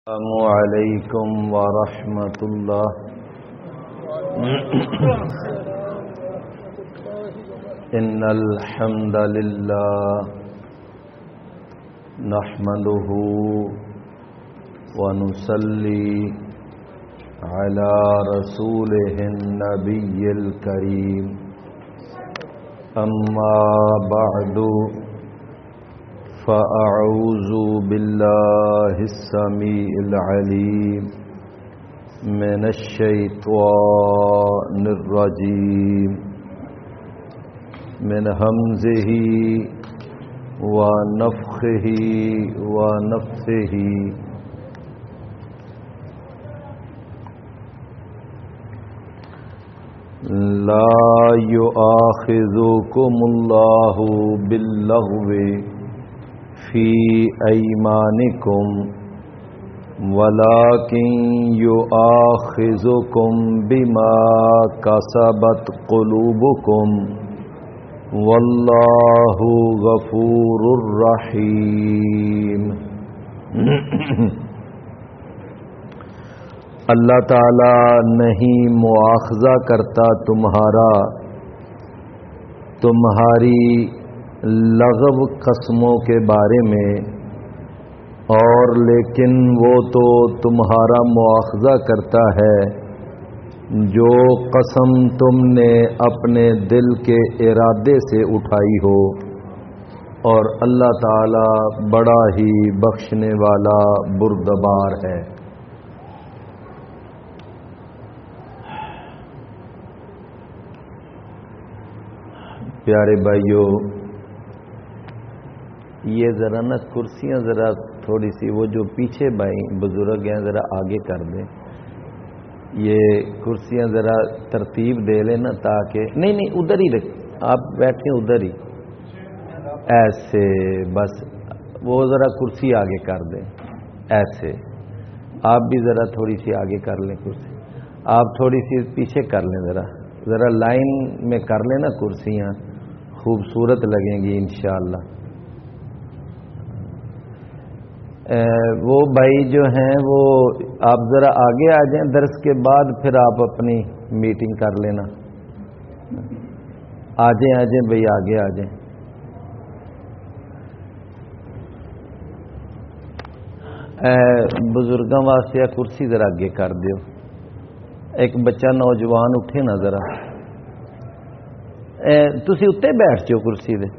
السلام علیکم ورحمۃ اللہ۔ ان الحمد للہ نحمده ونصلی علی رسولہ النبی الکریم، اما بعد فأعوذ بالله السميع العليم من الشيطان الرجيم من همزه ونفخه ونفثه۔ لا يؤاخذكم الله باللغو فی ایمانکم ولکن یؤاخذکم بما کسبت قلوبکم واللہ غفور رحیم۔ اللہ تعالی نہیں مواخذہ کرتا تمہاری لغو قسموں کے بارے میں، اور لیکن وہ تو تمہارا مواخذہ کرتا ہے جو قسم تم نے اپنے دل کے ارادے سے اٹھائی ہو، اور اللہ تعالی بڑا ہی بخشنے والا بردبار ہے۔ پیارے بھائیو، یہ ذرا نا کرسیاں ذرا تھوڑی سی وہ جو پیچھے بھائی بزرگ ہیں ذرا آگے کر دیں، یہ کرسیاں ذرا ترتیب دے لیں نا، تاکہ نہیں ادھر ہی رکھ، آپ بیٹھیں ادھر ہی ایسے، بس وہ ذرا کرسی آگے کر دیں ایسے۔ آپ بھی ذرا تھوڑی سی آگے کر لیں کرسی، آپ تھوڑی سی پیچھے کر لیں، ذرا لائن میں کر لیں نا کرسیاں، خوبصورت لگیں گی انشاءاللہ۔ وہ بھائی جو ہیں وہ آپ ذرا آگے آ جائیں، درس کے بعد پھر آپ اپنی میٹنگ کر لینا۔ آ جائیں بھائی، آگے آ جائیں۔ بزرگوں واسطے کرسی ذرا اگے کر دیو، ایک بچہ نوجوان اٹھے نا ذرا، تسی اتنے بیٹھ جاؤ کرسی دے،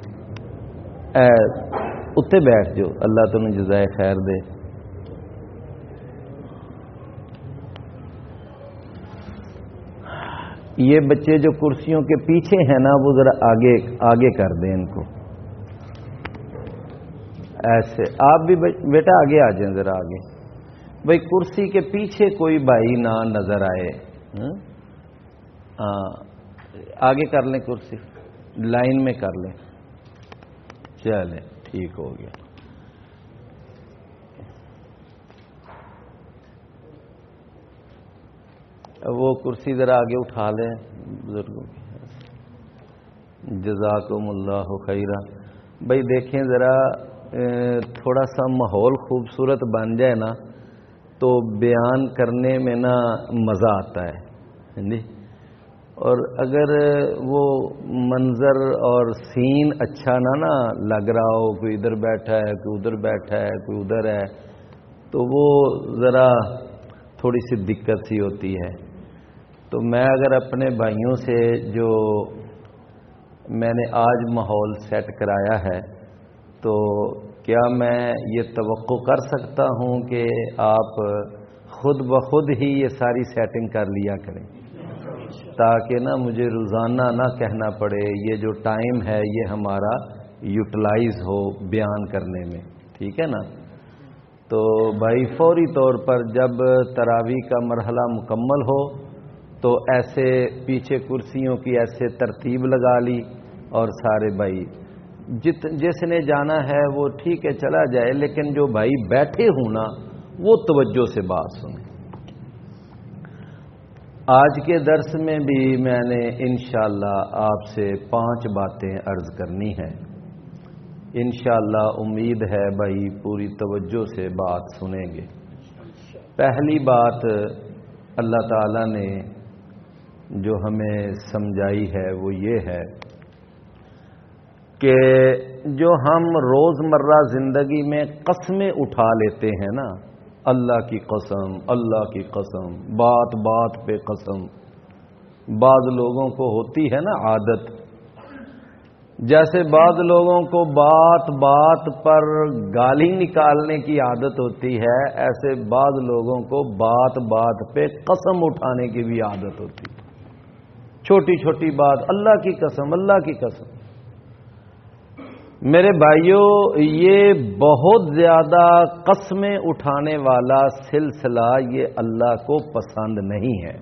اتنے بیٹھ جاؤ، اللہ تمہیں جزائے خیر دے۔ یہ بچے جو کرسیوں کے پیچھے ہیں نا، وہ ذرا آگے کر دیں ان کو ایسے۔ آپ بھی بیٹا آگے آ جائیں، ذرا آگے بھائی، کرسی کے پیچھے کوئی بھائی نہ نظر آئے۔ آگے کر لیں، کرسی لائن میں کر لیں، چلیں ٹھیک ہو گیا۔ وہ کرسی ذرا آگے اٹھا لیں بزرگوں کی، جزاکم اللہ خیرہ۔ بھائی دیکھیں ذرا، تھوڑا سا ماحول خوبصورت بن جائے نا تو بیان کرنے میں نا مزہ آتا ہے جی، اور اگر وہ منظر اور سین اچھا نہ لگ رہا ہو، کوئی ادھر بیٹھا ہے، کوئی ادھر بیٹھا ہے، کوئی ادھر ہے، تو وہ ذرا تھوڑی سی دقت سی ہوتی ہے۔ تو میں اگر اپنے بھائیوں سے جو میں نے آج ماحول سیٹ کرایا ہے، تو کیا میں یہ توقع کر سکتا ہوں کہ آپ خود بخود ہی یہ ساری سیٹنگ کر لیا کریں، تاکہ نا مجھے روزانہ نہ کہنا پڑے، یہ جو ٹائم ہے یہ ہمارا یوٹیلائز ہو بیان کرنے میں، ٹھیک ہے نا؟ تو بھائی فوری طور پر جب تراویح کا مرحلہ مکمل ہو تو ایسے پیچھے کرسیوں کی ایسے ترتیب لگا لی، اور سارے بھائی جس نے جانا ہے وہ ٹھیک ہے چلا جائے، لیکن جو بھائی بیٹھے ہوں نا وہ توجہ سے بات سنیں۔ آج کے درس میں بھی میں نے انشاءاللہ آپ سے 5 باتیں عرض کرنی ہیں۔ انشاءاللہ امید ہے بھائی پوری توجہ سے بات سنیں گے۔ پہلی بات اللہ تعالیٰ نے جو ہمیں سمجھائی ہے وہ یہ ہے کہ جو ہم روزمرہ زندگی میں قسمیں اٹھا لیتے ہیں نا، اللہ کی قسم، اللہ کی قسم، بات بات پہ قسم، بعض لوگوں کو ہوتی ہے نا عادت، جیسے بعض لوگوں کو بات بات پر گالی نکالنے کی عادت ہوتی ہے، ایسے بعض لوگوں کو بات بات پہ قسم اٹھانے کی بھی عادت ہوتی ہے۔ چھوٹی چھوٹی بات، اللہ کی قسم، اللہ کی قسم۔ میرے بھائیوں، یہ بہت زیادہ قسمیں اٹھانے والا سلسلہ یہ اللہ کو پسند نہیں ہے۔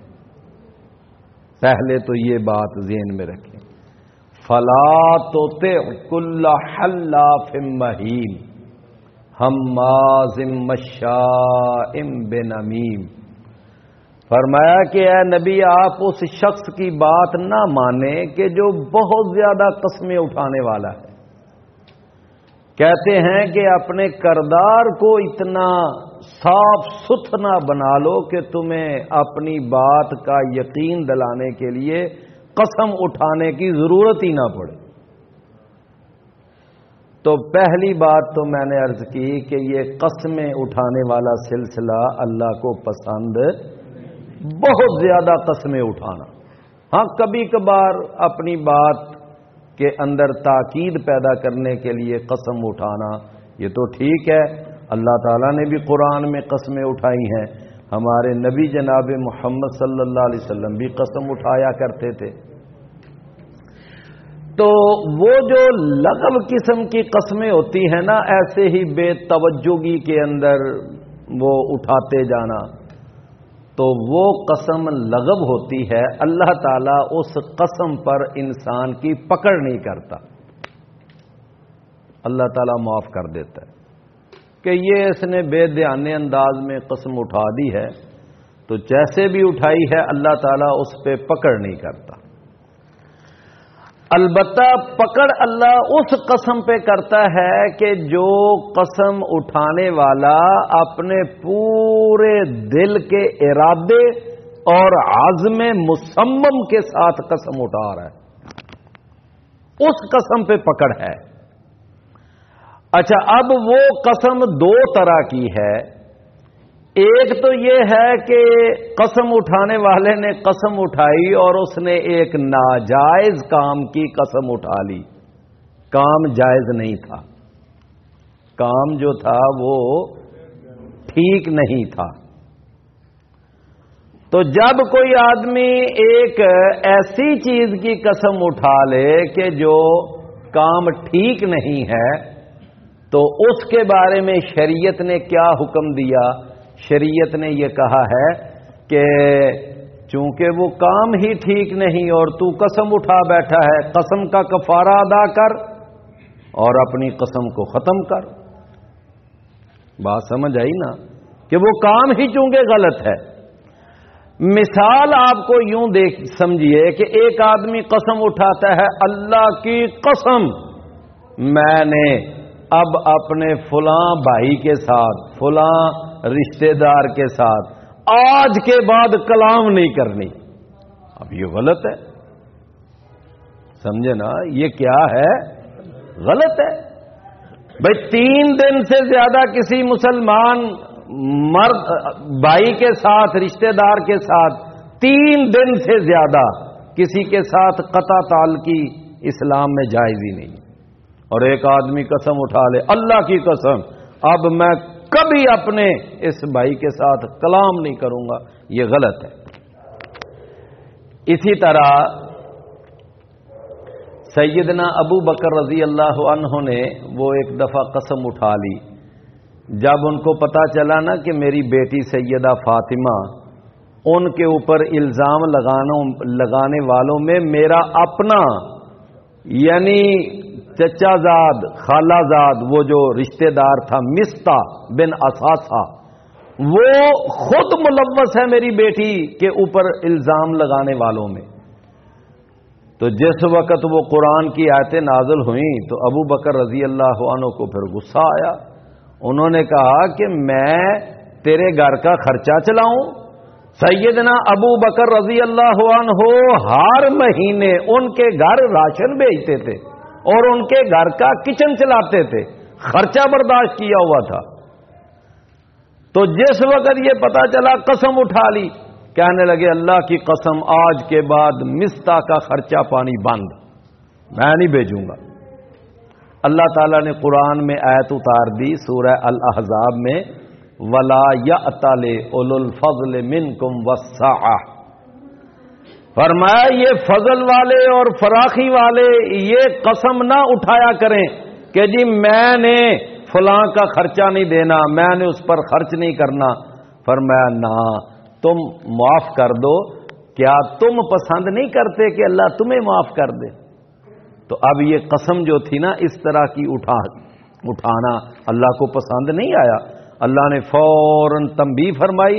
پہلے تو یہ بات ذہن میں رکھیں، فَلَا تُطِعْ كُلَّ حَلَّافٍ مَّهِینٍ ہَمَّازٍ مَّشَّاءٍ بِنَمِیمٍ۔ فرمایا کہ اے نبی، آپ اس شخص کی بات نہ مانیں کہ جو بہت زیادہ قسمیں اٹھانے والا ہے۔ کہتے ہیں کہ اپنے کردار کو اتنا صاف ستھرا بنا لو کہ تمہیں اپنی بات کا یقین دلانے کے لیے قسم اٹھانے کی ضرورت ہی نہ پڑے۔ تو پہلی بات تو میں نے عرض کی کہ یہ قسمیں اٹھانے والا سلسلہ اللہ کو پسند، بہت زیادہ قسمیں اٹھانا۔ ہاں، کبھی کبھار اپنی بات کے اندر تاکید پیدا کرنے کے لیے قسم اٹھانا یہ تو ٹھیک ہے، اللہ تعالیٰ نے بھی قرآن میں قسمیں اٹھائی ہیں، ہمارے نبی جناب محمد صلی اللہ علیہ وسلم بھی قسم اٹھایا کرتے تھے۔ تو وہ جو لغو قسم کی قسمیں ہوتی ہیں نا، ایسے ہی بے توجہی کے اندر وہ اٹھاتے جانا، تو وہ قسم لغو ہوتی ہے۔ اللہ تعالیٰ اس قسم پر انسان کی پکڑ نہیں کرتا، اللہ تعالیٰ معاف کر دیتا ہے کہ یہ اس نے بے دھیانے انداز میں قسم اٹھا دی ہے، تو جیسے بھی اٹھائی ہے اللہ تعالیٰ اس پہ پکڑ نہیں کرتا۔ البتہ پکڑ اللہ اس قسم پہ کرتا ہے کہ جو قسم اٹھانے والا اپنے پورے دل کے ارادے اور عزم مصمم کے ساتھ قسم اٹھا رہا ہے، اس قسم پہ پکڑ ہے۔ اچھا، اب وہ قسم دو طرح کی ہے۔ ایک تو یہ ہے کہ قسم اٹھانے والے نے قسم اٹھائی اور اس نے ایک ناجائز کام کی قسم اٹھا لی، کام جائز نہیں تھا، کام جو تھا وہ ٹھیک نہیں تھا۔ تو جب کوئی آدمی ایک ایسی چیز کی قسم اٹھا لے کہ جو کام ٹھیک نہیں ہے، تو اس کے بارے میں شریعت نے کیا حکم دیا؟ شریعت نے یہ کہا ہے کہ چونکہ وہ کام ہی ٹھیک نہیں اور تو قسم اٹھا بیٹھا ہے، قسم کا کفارہ ادا کر اور اپنی قسم کو ختم کر۔ بات سمجھ آئی نا کہ وہ کام ہی چونکہ غلط ہے۔ مثال آپ کو یوں سمجھیے کہ ایک آدمی قسم اٹھاتا ہے، اللہ کی قسم میں نے اب اپنے فلاں بھائی کے ساتھ، فلاں رشتہ دار کے ساتھ آج کے بعد کلام نہیں کرنی۔ اب یہ غلط ہے، سمجھے نا، یہ کیا ہے؟ غلط ہے۔ بھائی 3 دن سے زیادہ کسی مسلمان مرد بھائی کے ساتھ، رشتہ دار کے ساتھ 3 دن سے زیادہ کسی کے ساتھ قطع تعلقی اسلام میں جائز ہی نہیں۔ اور ایک آدمی قسم اٹھا لے، اللہ کی قسم اب میں کبھی اپنے اس بھائی کے ساتھ کلام نہیں کروں گا، یہ غلط ہے۔ اسی طرح سیدنا ابو بکر رضی اللہ عنہ نے وہ ایک دفعہ قسم اٹھا لی، جب ان کو پتا چلا نا کہ میری بیٹی سیدہ فاطمہ، ان کے اوپر الزام لگانے والوں میں میرا اپنا یعنی چچا زاد، خالہ زاد، وہ جو رشتہ دار تھا مستہ بن اساسا، وہ خود ملوث ہے میری بیٹی کے اوپر الزام لگانے والوں میں۔ تو جس وقت وہ قرآن کی آیتیں نازل ہوئیں تو ابو بکر رضی اللہ عنہ کو پھر غصہ آیا، انہوں نے کہا کہ میں تیرے گھر کا خرچہ چلاؤں؟ سیدنا ابو بکر رضی اللہ عنہ ہر مہینے ان کے گھر راشن بھیجتے تھے اور ان کے گھر کا کچن چلاتے تھے، خرچہ برداشت کیا ہوا تھا۔ تو جس وقت یہ پتا چلا قسم اٹھا لی، کہنے لگے اللہ کی قسم آج کے بعد مستہ کا خرچہ پانی بند، میں نہیں بھیجوں گا۔ اللہ تعالیٰ نے قرآن میں آیت اتار دی سورہ الاحزاب میں، وَلَا يَأْتَلِ أُولُو الْفَضْلِ مِنْكُمْ وَالسَّعَةِ، فرمایا یہ فضل والے اور فراخی والے یہ قسم نہ اٹھایا کریں کہ جی میں نے فلاں کا خرچہ نہیں دینا، میں نے اس پر خرچ نہیں کرنا۔ فرمایا نہ، تم معاف کر دو، کیا تم پسند نہیں کرتے کہ اللہ تمہیں معاف کر دے؟ تو اب یہ قسم جو تھی نا اس طرح کی اٹھانا اللہ کو پسند نہیں آیا۔ اللہ نے فوراً تنبیہ فرمائی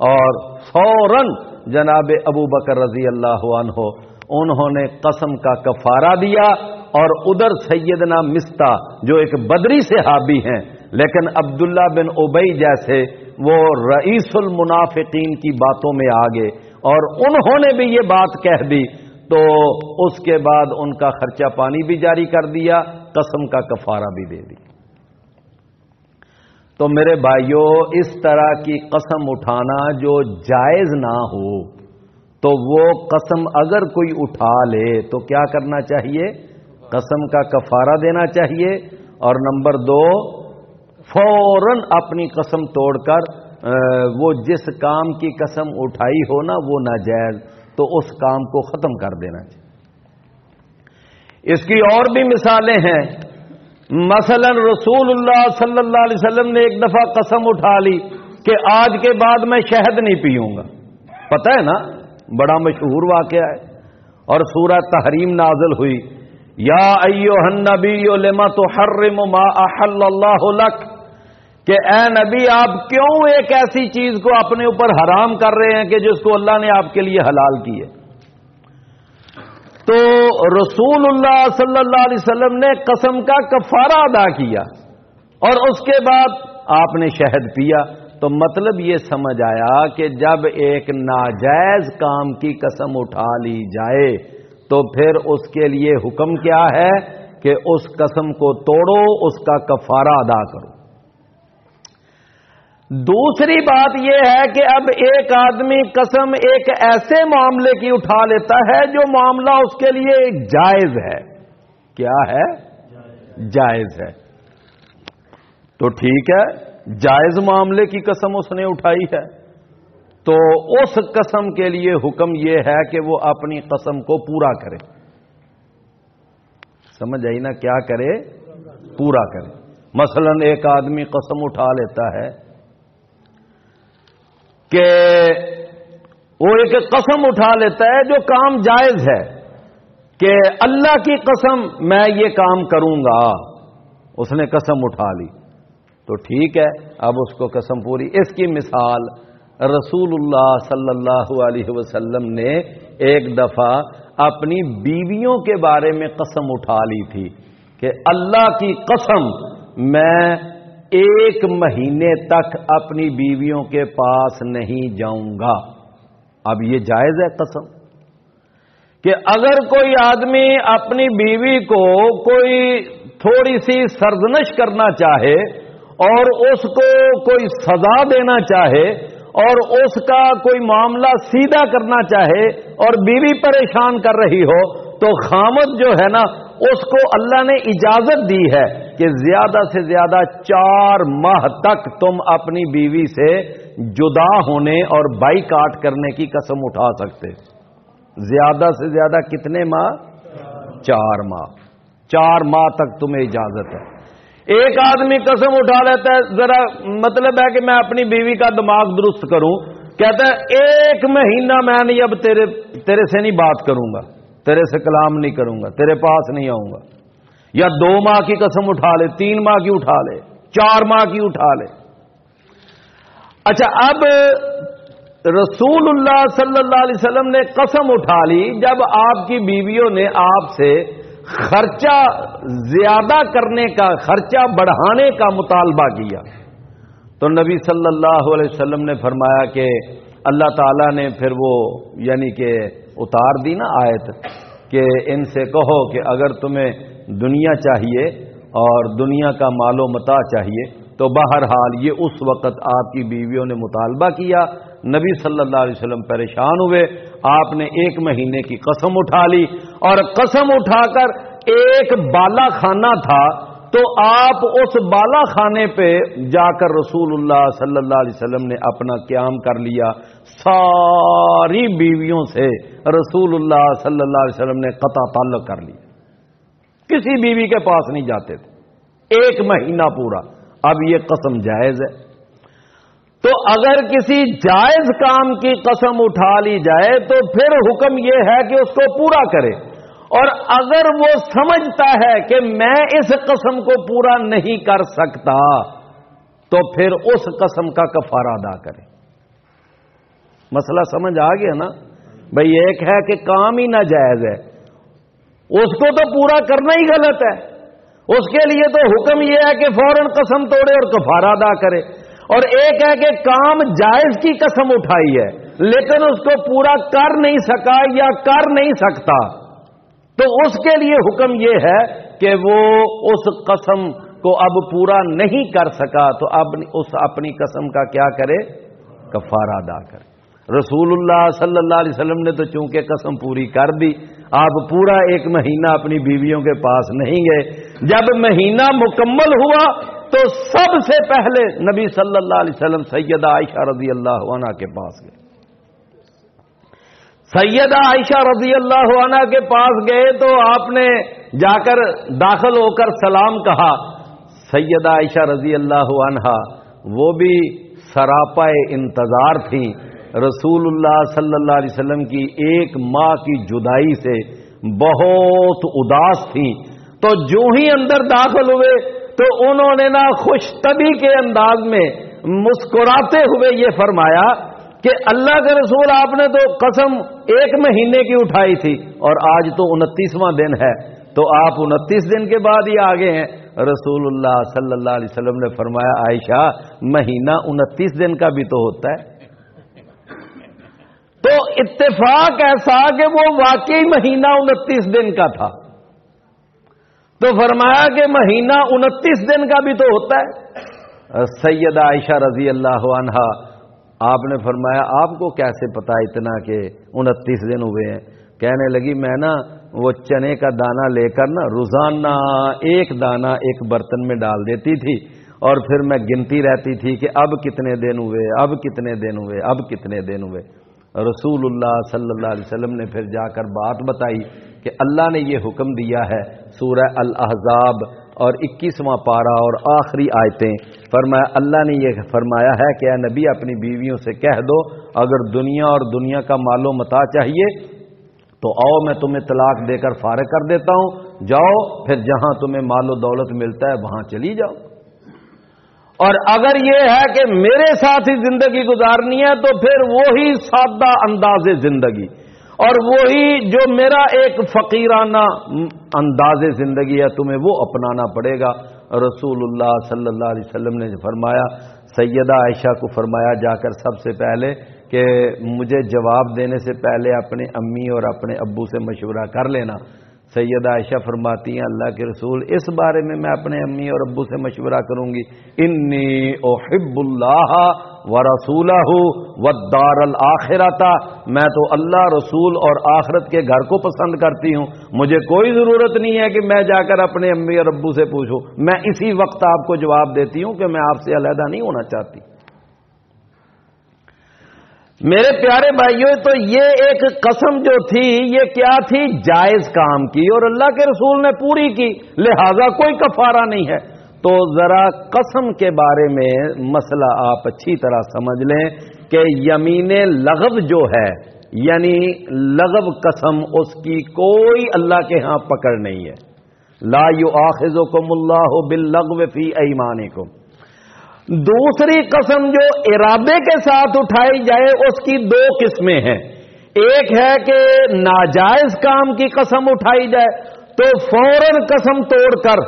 اور فوراً جناب ابو بکر رضی اللہ عنہ انہوں نے قسم کا کفارہ دیا، اور ادھر سیدنا مستہ جو ایک بدری صحابی ہیں لیکن عبداللہ بن ابی جیسے وہ رئیس المنافقین کی باتوں میں آگے، اور انہوں نے بھی یہ بات کہہ دی، تو اس کے بعد ان کا خرچہ پانی بھی جاری کر دیا، قسم کا کفارہ بھی دے دی۔ تو میرے بھائیوں، اس طرح کی قسم اٹھانا جو جائز نہ ہو تو وہ قسم اگر کوئی اٹھا لے تو کیا کرنا چاہیے؟ قسم کا کفارہ دینا چاہیے، اور نمبر 2 فوراً اپنی قسم توڑ کر وہ جس کام کی قسم اٹھائی ہو نا وہ ناجائز، تو اس کام کو ختم کر دینا چاہیے۔ اس کی اور بھی مثالیں ہیں، مثلا رسول اللہ صلی اللہ علیہ وسلم نے ایک دفعہ قسم اٹھا لی کہ آج کے بعد میں شہد نہیں پیوں گا، پتہ ہے نا، بڑا مشہور واقعہ ہے، اور سورہ تحریم نازل ہوئی، یا ایھا النبی لما تحرم ما احل اللہ لک، کہ اے نبی آپ کیوں ایک ایسی چیز کو اپنے اوپر حرام کر رہے ہیں کہ جس کو اللہ نے آپ کے لیے حلال کی ہے۔ تو رسول اللہ صلی اللہ علیہ وسلم نے قسم کا کفارہ ادا کیا اور اس کے بعد آپ نے شہد پیا۔ تو مطلب یہ سمجھ آیا کہ جب ایک ناجائز کام کی قسم اٹھا لی جائے تو پھر اس کے لیے حکم کیا ہے کہ اس قسم کو توڑو، اس کا کفارہ ادا کرو۔ دوسری بات یہ ہے کہ اب ایک آدمی قسم ایک ایسے معاملے کی اٹھا لیتا ہے جو معاملہ اس کے لیے جائز ہے۔ کیا ہے؟ جائز ہے۔ تو ٹھیک ہے، جائز معاملے کی قسم اس نے اٹھائی ہے، تو اس قسم کے لیے حکم یہ ہے کہ وہ اپنی قسم کو پورا کرے۔ سمجھ آئی نا؟ کیا کرے؟ پورا کرے۔ مثلا ایک آدمی قسم اٹھا لیتا ہے کہ وہ ایک قسم اٹھا لیتا ہے جو کام جائز ہے کہ اللہ کی قسم میں یہ کام کروں گا، اس نے قسم اٹھا لی، تو ٹھیک ہے، اب اس کو قسم پوری۔ اس کی مثال رسول اللہ صلی اللہ علیہ وسلم نے ایک دفعہ اپنی بیویوں کے بارے میں قسم اٹھا لی تھی کہ اللہ کی قسم میں 1 مہینے تک اپنی بیویوں کے پاس نہیں جاؤں گا۔ اب یہ جائز ہے قسم کہ اگر کوئی آدمی اپنی بیوی کو کوئی تھوڑی سی سرزنش کرنا چاہے اور اس کو کوئی سزا دینا چاہے اور اس کا کوئی معاملہ سیدھا کرنا چاہے اور بیوی پریشان کر رہی ہو، تو خامد جو ہے نا اس کو اللہ نے اجازت دی ہے کہ زیادہ سے زیادہ 4 ماہ تک تم اپنی بیوی سے جدا ہونے اور بائیکاٹ کرنے کی قسم اٹھا سکتے۔ زیادہ سے زیادہ کتنے ماہ؟ 4 ماہ۔ 4 ماہ تک تمہیں اجازت ہے۔ ایک آدمی قسم اٹھا لیتا ہے، ذرا مطلب ہے کہ میں اپنی بیوی کا دماغ درست کروں، کہتا ہے 1 مہینہ میں نہیں اب تیرے سے نہیں بات کروں گا، تیرے سے کلام نہیں کروں گا، تیرے پاس نہیں آؤں گا، یا 2 ماہ کی قسم اٹھا لے، 3 ماہ کی اٹھا لے، 4 ماہ کی اٹھا لے۔ اچھا، اب رسول اللہ صلی اللہ علیہ وسلم نے قسم اٹھا لی جب آپ کی بیویوں نے آپ سے خرچہ زیادہ کرنے کا، خرچہ بڑھانے کا مطالبہ کیا، تو نبی صلی اللہ علیہ وسلم نے فرمایا کہ اللہ تعالیٰ نے پھر وہ یعنی کہ اتار دی نا آیت کہ ان سے کہو کہ اگر تمہیں دنیا چاہیے اور دنیا کا مال و متاع چاہیے تو بہرحال یہ اس وقت آپ کی بیویوں نے مطالبہ کیا، نبی صلی اللہ علیہ وسلم پریشان ہوئے، آپ نے 1 مہینے کی قسم اٹھا لی، اور قسم اٹھا کر ایک بالا خانہ تھا تو آپ اس بالا خانے پہ جا کر رسول اللہ صلی اللہ علیہ وسلم نے اپنا قیام کر لیا، ساری بیویوں سے رسول اللہ صلی اللہ علیہ وسلم نے قطع تعلق کر لیا، کسی بیوی کے پاس نہیں جاتے تھے 1 مہینہ پورا۔ اب یہ قسم جائز ہے، تو اگر کسی جائز کام کی قسم اٹھا لی جائے تو پھر حکم یہ ہے کہ اس کو پورا کرے، اور اگر وہ سمجھتا ہے کہ میں اس قسم کو پورا نہیں کر سکتا تو پھر اس قسم کا کفارہ ادا کرے۔ مسئلہ سمجھ آ گیا نا بھئی؟ ایک ہے کہ کام ہی ناجائز ہے، اس کو تو پورا کرنا ہی غلط ہے، اس کے لیے تو حکم یہ ہے کہ فوراً قسم توڑے اور کفارہ ادا کرے، اور ایک ہے کہ کام جائز کی قسم اٹھائی ہے لیکن اس کو پورا کر نہیں سکا یا کر نہیں سکتا، تو اس کے لیے حکم یہ ہے کہ وہ اس قسم کو اب پورا نہیں کر سکا تو اب اس اپنی قسم کا کیا کرے؟ کفارہ ادا کرے۔ رسول اللہ صلی اللہ علیہ وسلم نے تو چونکہ قسم پوری کر دی، آپ پورا 1 مہینہ اپنی بیویوں کے پاس نہیں گئے۔ جب مہینہ مکمل ہوا تو سب سے پہلے نبی صلی اللہ علیہ وسلم سیدہ عائشہ رضی اللہ عنہ کے پاس گئے۔ سیدہ عائشہ رضی اللہ عنہ کے پاس گئے تو آپ نے جا کر داخل ہو کر سلام کہا۔ سیدہ عائشہ رضی اللہ عنہ وہ بھی سراپا انتظار تھیں، رسول اللہ صلی اللہ علیہ وسلم کی 1 ماہ کی جدائی سے بہت اداس تھیں، تو جو ہی اندر داخل ہوئے تو انہوں نے نا خوش طبی کے انداز میں مسکراتے ہوئے یہ فرمایا کہ اللہ کے رسول، آپ نے تو قسم 1 مہینے کی اٹھائی تھی اور آج تو 29واں دن ہے، تو آپ 29 دن کے بعد ہی آگے ہیں۔ رسول اللہ صلی اللہ علیہ وسلم نے فرمایا عائشہ مہینہ 29 دن کا بھی تو ہوتا ہے۔ تو اتفاق ایسا کہ وہ واقعی مہینہ 29 دن کا تھا، تو فرمایا کہ مہینہ 29 دن کا بھی تو ہوتا ہے۔ سیدہ عائشہ رضی اللہ عنہ آپ نے فرمایا آپ کو کیسے پتا اتنا کہ 29 دن ہوئے ہیں؟ کہنے لگی میں نا وہ چنے کا دانہ لے کر نا روزانہ 1 دانہ ایک برتن میں ڈال دیتی تھی اور پھر میں گنتی رہتی تھی کہ اب کتنے دن ہوئے، اب کتنے دن ہوئے، اب کتنے دن ہوئے۔ رسول اللہ صلی اللہ علیہ وسلم نے پھر جا کر بات بتائی کہ اللہ نے یہ حکم دیا ہے، سورہ الاحزاب اور 21واں پارہ اور آخری آیتیں، فرمایا اللہ نے یہ فرمایا ہے کہ اے نبی اپنی بیویوں سے کہہ دو اگر دنیا اور دنیا کا مال و متاع چاہیے تو آؤ میں تمہیں طلاق دے کر فارغ کر دیتا ہوں، جاؤ پھر جہاں تمہیں مال و دولت ملتا ہے وہاں چلی جاؤ، اور اگر یہ ہے کہ میرے ساتھ ہی زندگی گزارنی ہے تو پھر وہی سادہ انداز زندگی اور وہی جو میرا ایک فقیرانہ انداز زندگی ہے تمہیں وہ اپنانا پڑے گا۔ رسول اللہ صلی اللہ علیہ وسلم نے فرمایا، سیدہ عائشہ کو فرمایا جا کر سب سے پہلے کہ مجھے جواب دینے سے پہلے اپنے امی اور اپنے ابو سے مشورہ کر لینا۔ سیدہ عائشہ فرماتی ہیں اللہ کے رسول اس بارے میں اپنے امی اور ابو سے مشورہ کروں گی، انی احب اللہ ورسولہ والدار الآخرۃ، میں تو اللہ رسول اور آخرت کے گھر کو پسند کرتی ہوں، مجھے کوئی ضرورت نہیں ہے کہ میں جا کر اپنے امی اور ابو سے پوچھوں، میں اسی وقت آپ کو جواب دیتی ہوں کہ میں آپ سے علیحدہ نہیں ہونا چاہتی۔ میرے پیارے بھائیوں، تو یہ ایک قسم جو تھی یہ کیا تھی؟ جائز کام کی، اور اللہ کے رسول نے پوری کی، لہذا کوئی کفارہ نہیں ہے۔ تو ذرا قسم کے بارے میں مسئلہ آپ اچھی طرح سمجھ لیں کہ یمین لغو جو ہے یعنی لغو قسم، اس کی کوئی اللہ کے ہاں پکڑ نہیں ہے۔ لا یؤاخذکم اللہ باللغو فی ایمانکم۔ دوسری قسم جو ارادے کے ساتھ اٹھائی جائے اس کی 2 قسمیں ہیں، ایک ہے کہ ناجائز کام کی قسم اٹھائی جائے تو فوراً قسم توڑ کر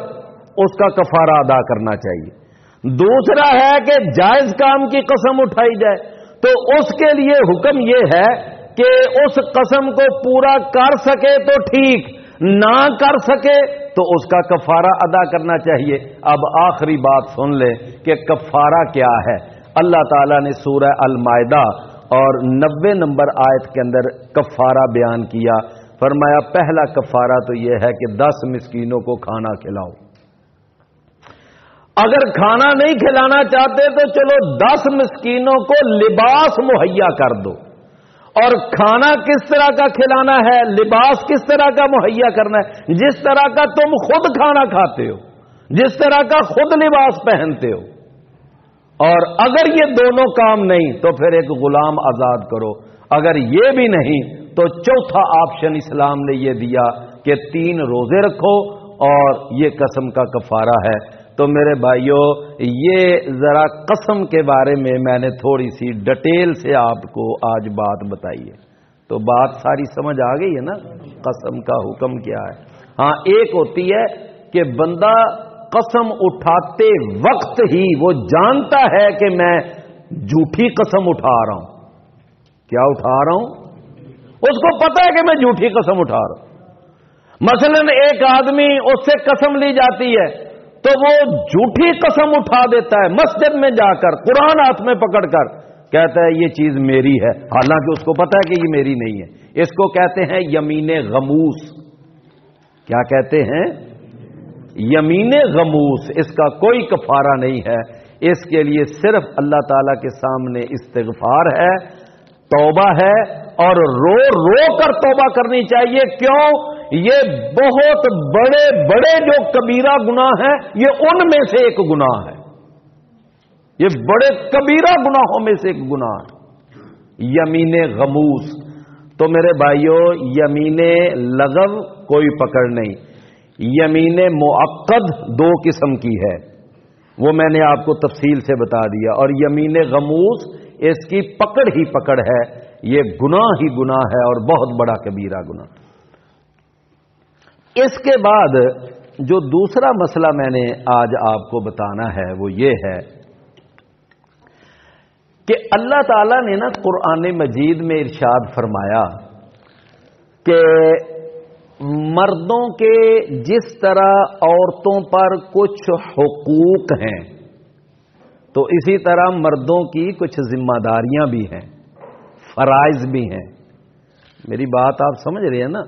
اس کا کفارہ ادا کرنا چاہیے، دوسرا ہے کہ جائز کام کی قسم اٹھائی جائے تو اس کے لیے حکم یہ ہے کہ اس قسم کو پورا کر سکے تو ٹھیک، نہ کر سکے تو اس کا کفارہ ادا کرنا چاہیے۔ اب آخری بات سن لیں کہ کفارہ کیا ہے۔ اللہ تعالیٰ نے سورہ المائدہ اور 90 نمبر آیت کے اندر کفارہ بیان کیا۔ فرمایا پہلا کفارہ تو یہ ہے کہ 10 مسکینوں کو کھانا کھلاؤ۔ اگر کھانا نہیں کھلانا چاہتے تو چلو 10 مسکینوں کو لباس مہیا کر دو۔ اور کھانا کس طرح کا کھلانا ہے، لباس کس طرح کا مہیا کرنا ہے، جس طرح کا تم خود کھانا کھاتے ہو، جس طرح کا خود لباس پہنتے ہو۔ اور اگر یہ دونوں کام نہیں تو پھر ایک غلام آزاد کرو۔ اگر یہ بھی نہیں تو چوتھا آپشن اسلام نے یہ دیا کہ 3 روزے رکھو اور یہ قسم کا کفارہ ہے۔ تو میرے بھائیوں، یہ ذرا قسم کے بارے میں نے تھوڑی سی ڈیٹیل سے آپ کو آج بات بتائی ہے، تو بات ساری سمجھ آ گئی ہے نا، قسم کا حکم کیا ہے۔ ہاں ایک ہوتی ہے کہ بندہ قسم اٹھاتے وقت ہی وہ جانتا ہے کہ میں جھوٹی قسم اٹھا رہا ہوں۔ کیا اٹھا رہا ہوں؟ اس کو پتا ہے کہ میں جھوٹی قسم اٹھا رہا ہوں۔ مثلا ایک آدمی اس سے قسم لی جاتی ہے تو وہ جھوٹی قسم اٹھا دیتا ہے، مسجد میں جا کر قرآن ہاتھ میں پکڑ کر کہتا ہے یہ چیز میری ہے، حالانکہ اس کو پتا ہے کہ یہ میری نہیں ہے۔ اس کو کہتے ہیں یمین غموس۔ کیا کہتے ہیں؟ یمین غموس۔ اس کا کوئی کفارہ نہیں ہے، اس کے لیے صرف اللہ تعالی کے سامنے استغفار ہے، توبہ ہے، اور رو رو کر توبہ کرنی چاہیے۔ کیوں؟ یہ بہت بڑے بڑے جو کبیرہ گناہ ہیں یہ ان میں سے ایک گناہ ہے، یہ بڑے کبیرہ گناہوں میں سے ایک گناہ ہے یمین غموس۔ تو میرے بھائیوں، یمین لغو کوئی پکڑ نہیں، یمین معقد 2 قسم کی ہے، وہ میں نے آپ کو تفصیل سے بتا دیا، اور یمین غموس اس کی پکڑ ہی پکڑ ہے، یہ گناہ ہی گناہ ہے اور بہت بڑا کبیرہ گناہ۔ اس کے بعد جو دوسرا مسئلہ میں نے آج آپ کو بتانا ہے وہ یہ ہے کہ اللہ تعالیٰ نے نا قرآن مجید میں ارشاد فرمایا کہ مردوں کے جس طرح عورتوں پر کچھ حقوق ہیں تو اسی طرح مردوں کی کچھ ذمہ داریاں بھی ہیں، فرائض بھی ہیں۔ میری بات آپ سمجھ رہے ہیں نا؟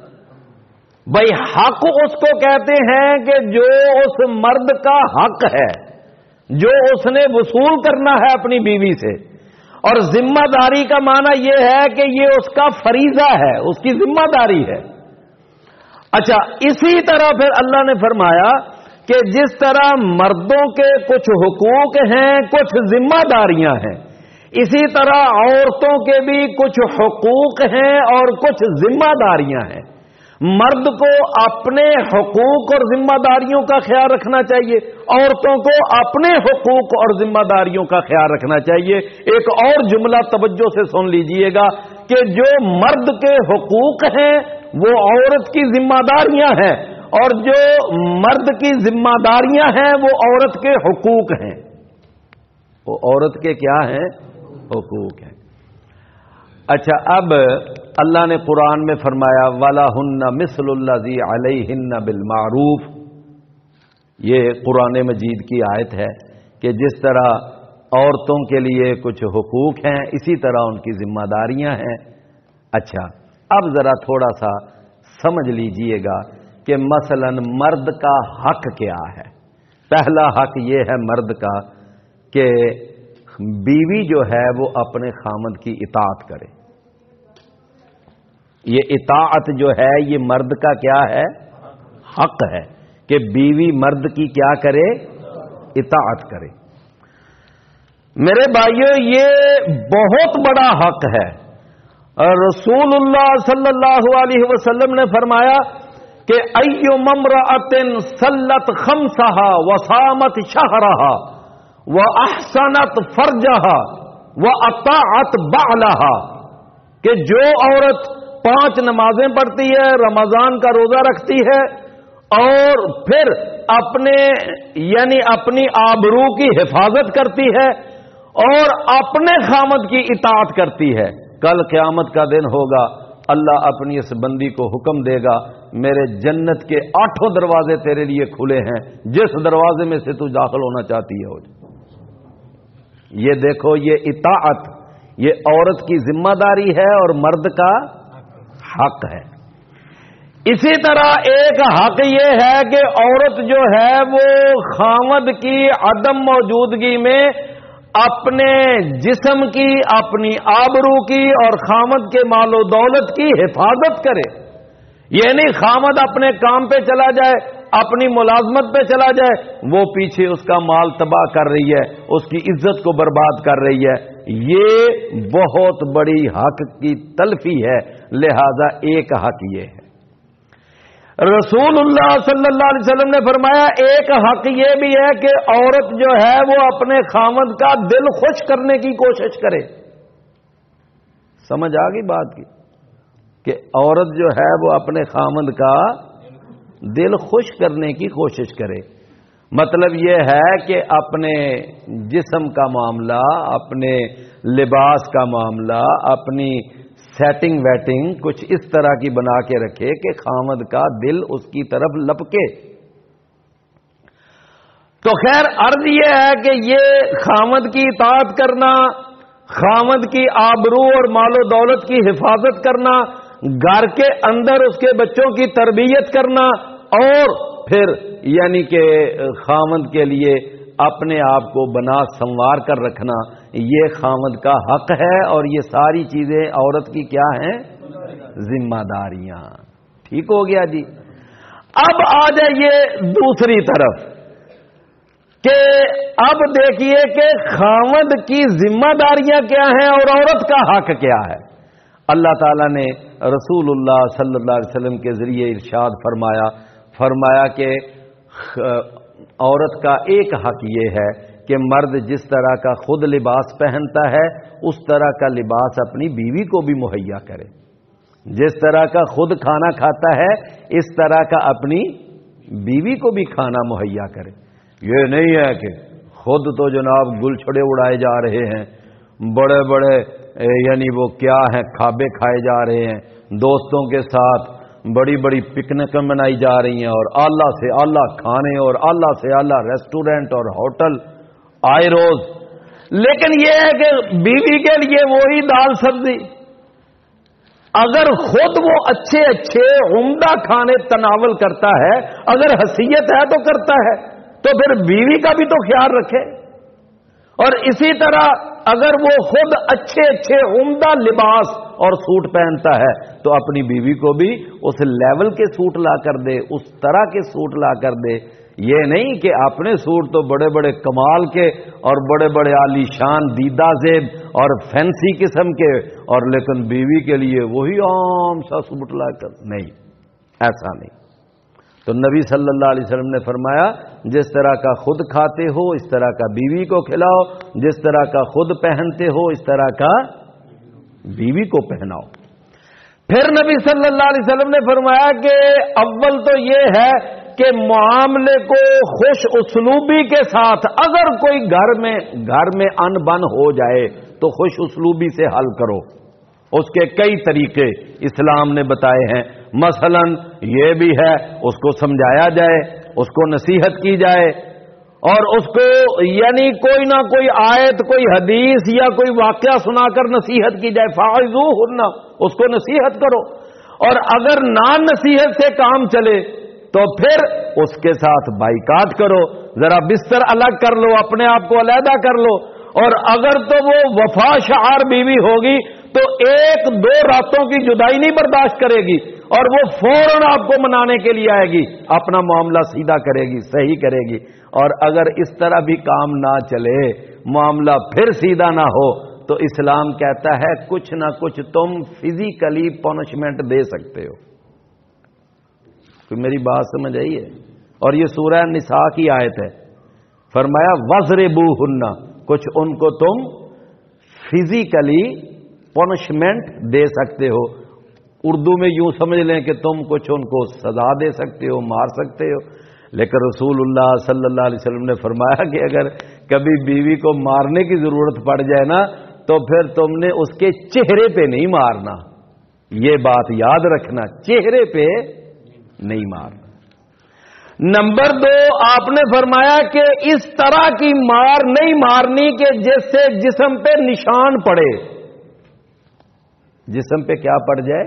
بھائی حق اس کو کہتے ہیں کہ جو اس مرد کا حق ہے، جو اس نے وصول کرنا ہے اپنی بیوی سے، اور ذمہ داری کا معنی یہ ہے کہ یہ اس کا فریضہ ہے، اس کی ذمہ داری ہے۔ اچھا، اسی طرح پھر اللہ نے فرمایا کہ جس طرح مردوں کے کچھ حقوق ہیں، کچھ ذمہ داریاں ہیں، اسی طرح عورتوں کے بھی کچھ حقوق ہیں اور کچھ ذمہ داریاں ہیں۔ مرد کو اپنے حقوق اور ذمہ داریوں کا خیال رکھنا چاہیے، عورتوں کو اپنے حقوق اور ذمہ داریوں کا خیال رکھنا چاہیے۔ ایک اور جملہ توجہ سے سن لیجئے گا کہ جو مرد کے حقوق ہیں وہ عورت کی ذمہ داریاں ہیں، اور جو مرد کی ذمہ داریاں ہیں وہ عورت کے حقوق ہیں۔ وہ عورت کے کیا ہیں؟ حقوق ہیں۔ اچھا، اب اللہ نے قرآن میں فرمایا وَلَهُنَّ مِثْلُ الَّذِي عَلَيْهِنَّ بِالْمَعْرُوفِ۔ یہ قرآن مجید کی آیت ہے کہ جس طرح عورتوں کے لیے کچھ حقوق ہیں اسی طرح ان کی ذمہ داریاں ہیں۔ اچھا، اب ذرا تھوڑا سا سمجھ لیجئے گا کہ مثلا مرد کا حق کیا ہے۔ پہلا حق یہ ہے مرد کا کہ بیوی جو ہے وہ اپنے خامند کی اطاعت کرے۔ یہ اطاعت جو ہے یہ مرد کا کیا ہے؟ حق ہے کہ بیوی مرد کی کیا کرے؟ اطاعت کرے۔ میرے بھائیو، یہ بہت بڑا حق ہے۔ رسول اللہ صلی اللہ علیہ وسلم نے فرمایا کہ ايُّمَا امرأة صلت خمسها وصامت شهرها واحسنت فرجها واطاعت بعلها، کہ جو عورت 5 نمازیں پڑھتی ہے، رمضان کا روزہ رکھتی ہے اور پھر اپنے یعنی اپنی آبرو کی حفاظت کرتی ہے اور اپنے خامد کی اطاعت کرتی ہے، کل قیامت کا دن ہوگا، اللہ اپنی اس بندی کو حکم دے گا میرے جنت کے 8 دروازے تیرے لیے کھلے ہیں، جس دروازے میں سے تو داخل ہونا چاہتی ہے ہو جائے۔ یہ دیکھو، یہ اطاعت یہ عورت کی ذمہ داری ہے اور مرد کا حق ہے۔ اسی طرح ایک حق یہ ہے کہ عورت جو ہے وہ خامد کی عدم موجودگی میں اپنے جسم کی، اپنی آبرو کی اور خامد کے مال و دولت کی حفاظت کرے۔ یہ نہیں خامد اپنے کام پہ چلا جائے، اپنی ملازمت پہ چلا جائے، وہ پیچھے اس کا مال تباہ کر رہی ہے، اس کی عزت کو برباد کر رہی ہے۔ یہ بہت بڑی حق کی تلفی ہے، لہذا ایک حق یہ ہے۔ رسول اللہ صلی اللہ علیہ وسلم نے فرمایا ایک حق یہ بھی ہے کہ عورت جو ہے وہ اپنے خامد کا دل خوش کرنے کی کوشش کرے۔ سمجھ آ گئی بات کی کہ عورت جو ہے وہ اپنے خامد کا دل خوش کرنے کی کوشش کرے۔ مطلب یہ ہے کہ اپنے جسم کا معاملہ، اپنے لباس کا معاملہ، اپنی سیٹنگ ویٹنگ کچھ اس طرح کی بنا کے رکھے کہ خامد کا دل اس کی طرف لپکے۔ تو خیر عرض یہ ہے کہ یہ خامد کی اطاعت کرنا، خامد کی آبرو اور مال و دولت کی حفاظت کرنا، گھر کے اندر اس کے بچوں کی تربیت کرنا، اور پھر یعنی کہ خامد کے لیے اپنے آپ کو بنا سنوار کر رکھنا، یہ خامد کا حق ہے، اور یہ ساری چیزیں عورت کی کیا ہیں؟ ذمہ داریاں۔ ٹھیک ہو گیا جی۔ اب آ جائیے دوسری طرف کہ اب دیکھیے کہ خامد کی ذمہ داریاں کیا ہیں اور عورت کا حق کیا ہے۔ اللہ تعالیٰ نے رسول اللہ صلی اللہ علیہ وسلم کے ذریعے ارشاد فرمایا کہ عورت کا ایک حق یہ ہے کہ مرد جس طرح کا خود لباس پہنتا ہے اس طرح کا لباس اپنی بیوی کو بھی مہیا کرے، جس طرح کا خود کھانا کھاتا ہے اس طرح کا اپنی بیوی کو بھی کھانا مہیا کرے۔ یہ نہیں ہے کہ خود تو جناب گل چھڑے اڑائے جا رہے ہیں، بڑے بڑے یعنی وہ کیا ہیں کھابے کھائے جا رہے ہیں، دوستوں کے ساتھ بڑی بڑی پکنکیں منائی جا رہی ہیں، اور اعلیٰ سے اعلیٰ کھانے اور اعلیٰ سے اعلیٰ ریسٹورنٹ اور ہوٹل آئے روز، لیکن یہ ہے کہ بیوی کے لیے وہی دال سبزی۔ اگر خود وہ اچھے اچھے عمدہ کھانے تناول کرتا ہے، اگر حیثیت ہے تو کرتا ہے، تو پھر بیوی کا بھی تو خیال رکھے۔ اور اسی طرح اگر وہ خود اچھے اچھے عمدہ لباس اور سوٹ پہنتا ہے تو اپنی بیوی کو بھی اس لیول کے سوٹ لا کر دے، اس طرح کے سوٹ لا کر دے۔ یہ نہیں کہ اپنے سوٹ تو بڑے بڑے کمال کے اور بڑے بڑے عالی شان دیدہ زیب اور فینسی قسم کے، اور لیکن بیوی کے لیے وہی عام سا سوٹ لا کر، نہیں، ایسا نہیں۔ تو نبی صلی اللہ علیہ وسلم نے فرمایا جس طرح کا خود کھاتے ہو اس طرح کا بیوی کو کھلاؤ، جس طرح کا خود پہنتے ہو اس طرح کا بیوی کو پہناؤ۔ پھر نبی صلی اللہ علیہ وسلم نے فرمایا کہ اول تو یہ ہے کہ معاملے کو خوش اسلوبی کے ساتھ، اگر کوئی گھر میں ان بن ہو جائے تو خوش اسلوبی سے حل کرو۔ اس کے کئی طریقے اسلام نے بتائے ہیں، مثلا یہ بھی ہے اس کو سمجھایا جائے، اس کو نصیحت کی جائے، اور اس کو یعنی کوئی نہ کوئی آیت، کوئی حدیث یا کوئی واقعہ سنا کر نصیحت کی جائے، فاعظوہن، اس کو نصیحت کرو۔ اور اگر نہ نصیحت سے کام چلے تو پھر اس کے ساتھ بائیکاٹ کرو، ذرا بستر الگ کر لو، اپنے آپ کو علیحدہ کر لو۔ اور اگر تو وہ وفا شعار بیوی ہوگی تو 1-2 راتوں کی جدائی نہیں برداشت کرے گی، اور وہ فوراً آپ کو منانے کے لیے آئے گی، اپنا معاملہ سیدھا کرے گی، صحیح کرے گی۔ اور اگر اس طرح بھی کام نہ چلے، معاملہ پھر سیدھا نہ ہو، تو اسلام کہتا ہے کچھ نہ کچھ تم فزیکلی پنشمنٹ دے سکتے ہو۔ کوئی میری بات سمجھ آئی ہے؟ اور یہ سورہ نساء کی آیت ہے، فرمایا وَضْرِبُوهُنَّ، کچھ ان کو تم فزیکلی پنشمنٹ دے سکتے ہو۔ اردو میں یوں سمجھ لیں کہ تم کچھ ان کو سزا دے سکتے ہو، مار سکتے ہو، لیکن رسول اللہ صلی اللہ علیہ وسلم نے فرمایا کہ اگر کبھی بیوی کو مارنے کی ضرورت پڑ جائے نا تو پھر تم نے اس کے چہرے پہ نہیں مارنا، یہ بات یاد رکھنا، چہرے پہ نہیں مارنا۔ نمبر 2، آپ نے فرمایا کہ اس طرح کی مار نہیں مارنی کہ جس سے جسم پہ نشان پڑے۔ جسم پہ کیا پڑ جائے؟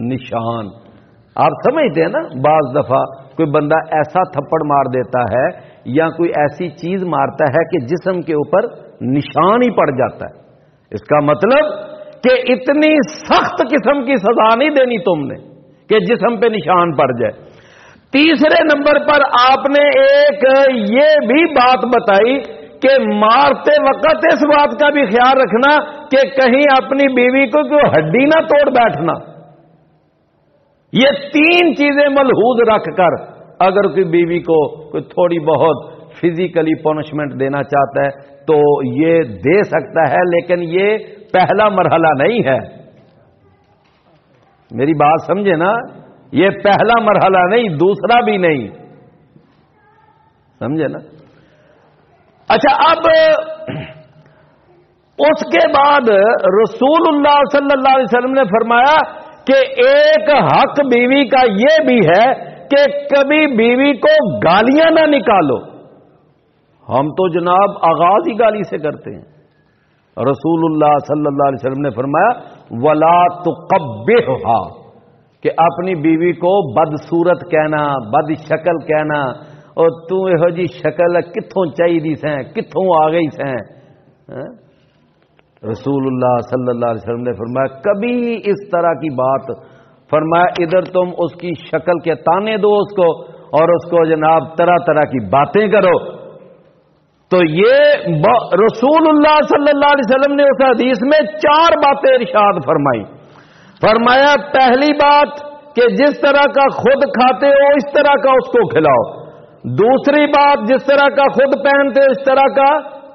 نشان۔ آپ سمجھتے ہیں نا بعض دفعہ کوئی بندہ ایسا تھپڑ مار دیتا ہے یا کوئی ایسی چیز مارتا ہے کہ جسم کے اوپر نشان ہی پڑ جاتا ہے، اس کا مطلب کہ اتنی سخت قسم کی سزا نہیں دینی تم نے کہ جسم پہ نشان پڑ جائے۔ تیسرے نمبر پر آپ نے ایک یہ بھی بات بتائی کہ مارتے وقت اس بات کا بھی خیال رکھنا کہ کہیں اپنی بیوی کو کوئی ہڈی نہ توڑ بیٹھنا۔ یہ 3 چیزیں ملحوظ رکھ کر اگر کوئی بیوی کو کوئی تھوڑی بہت فزیکلی پنشمنٹ دینا چاہتا ہے تو یہ دے سکتا ہے، لیکن یہ پہلا مرحلہ نہیں ہے۔ میری بات سمجھے نا، یہ پہلا مرحلہ نہیں، دوسرا بھی نہیں، سمجھے نا۔ اچھا، اب اس کے بعد رسول اللہ صلی اللہ علیہ وسلم نے فرمایا کہ ایک حق بیوی کا یہ بھی ہے کہ کبھی بیوی کو گالیاں نہ نکالو۔ ہم تو جناب آغاز ہی گالی سے کرتے ہیں۔ رسول اللہ صلی اللہ علیہ وسلم نے فرمایا وَلَا تُقَبِّحْهَا، کہ اپنی بیوی کو بدصورت کہنا، بد شکل کہنا، اور تو یہو جی شکل کتھوں چاہیے سیں، کتھوں آ گئی سیں۔ رسول اللہ صلی اللہ علیہ وسلم نے فرمایا کبھی اس طرح کی بات، فرمایا ادھر تم اس کی شکل کے تانے دو اس کو اور اس کو جناب طرح طرح کی باتیں کرو۔ تو یہ رسول اللہ صلی اللہ علیہ وسلم نے اس حدیث میں 4 باتیں ارشاد فرمائی۔ فرمایا پہلی بات کہ جس طرح کا خود کھاتے ہو اس طرح کا اس کو کھلاؤ۔ دوسری بات، جس طرح کا خود پہنتے ہو اس طرح کا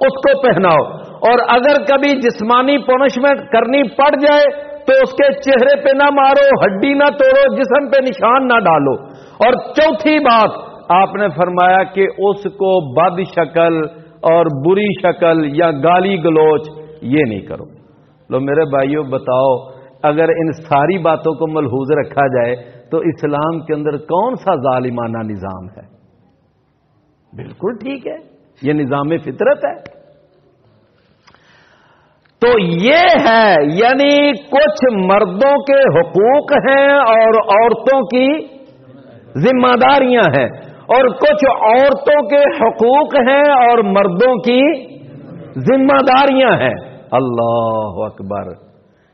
اس کو پہناؤ، اور اگر کبھی جسمانی پنشمنٹ کرنی پڑ جائے تو اس کے چہرے پہ نہ مارو، ہڈی نہ توڑو، جسم پہ نشان نہ ڈالو۔ اور چوتھی بات آپ نے فرمایا کہ اس کو بد شکل اور بری شکل یا گالی گلوچ یہ نہیں کرو۔ لو میرے بھائیوں بتاؤ، اگر ان ساری باتوں کو ملحوظ رکھا جائے تو اسلام کے اندر کون سا ظالمانہ نظام ہے؟ بالکل ٹھیک ہے، یہ نظام فطرت ہے۔ تو یہ ہے، یعنی کچھ مردوں کے حقوق ہیں اور عورتوں کی ذمہ داریاں ہیں، اور کچھ عورتوں کے حقوق ہیں اور مردوں کی ذمہ داریاں ہیں۔ اللہ اکبر،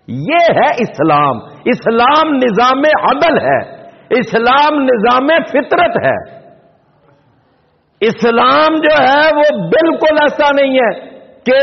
یہ ہے اسلام۔ اسلام نظام عدل ہے، اسلام نظام فطرت ہے۔ اسلام جو ہے وہ بالکل ایسا نہیں ہے کہ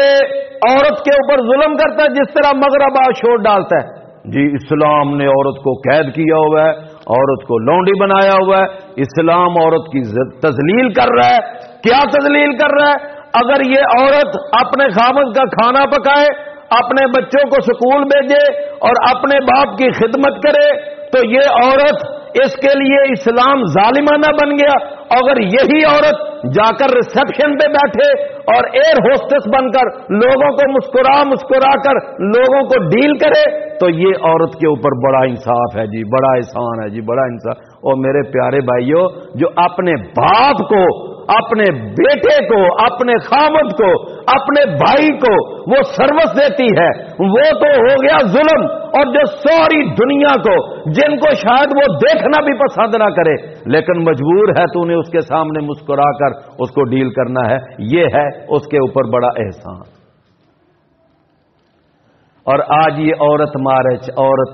عورت کے اوپر ظلم کرتا ہے جس طرح مغرب شور ڈالتا ہے۔ جی اسلام نے عورت کو قید کیا ہوا ہے، عورت کو لونڈی بنایا ہوا ہے، اسلام عورت کی تذلیل کر رہا ہے۔ کیا تذلیل کر رہا ہے؟ اگر یہ عورت اپنے خاوند کا کھانا پکائے، اپنے بچوں کو سکول بھیجے اور اپنے باپ کی خدمت کرے تو یہ عورت، اس کے لیے اسلام ظالمانہ بن گیا۔ اگر یہی عورت جا کر ریسپشن پہ بیٹھے اور ایئر ہوسٹس بن کر لوگوں کو مسکرا کر لوگوں کو ڈیل کرے تو یہ عورت کے اوپر بڑا انصاف ہے جی، بڑا احسان ہے جی، بڑا انصاف۔ اور میرے پیارے بھائیوں، جو اپنے باپ کو، اپنے بیٹے کو، اپنے خاوند کو، اپنے بھائی کو وہ سروس دیتی ہے، وہ تو ہو گیا ظلم۔ اور جو ساری دنیا کو، جن کو شاید وہ دیکھنا بھی پسند نہ کرے لیکن مجبور ہے تو نے اس کے سامنے مسکرا کر اس کو ڈیل کرنا ہے، یہ ہے اس کے اوپر بڑا احسان۔ اور آج یہ عورت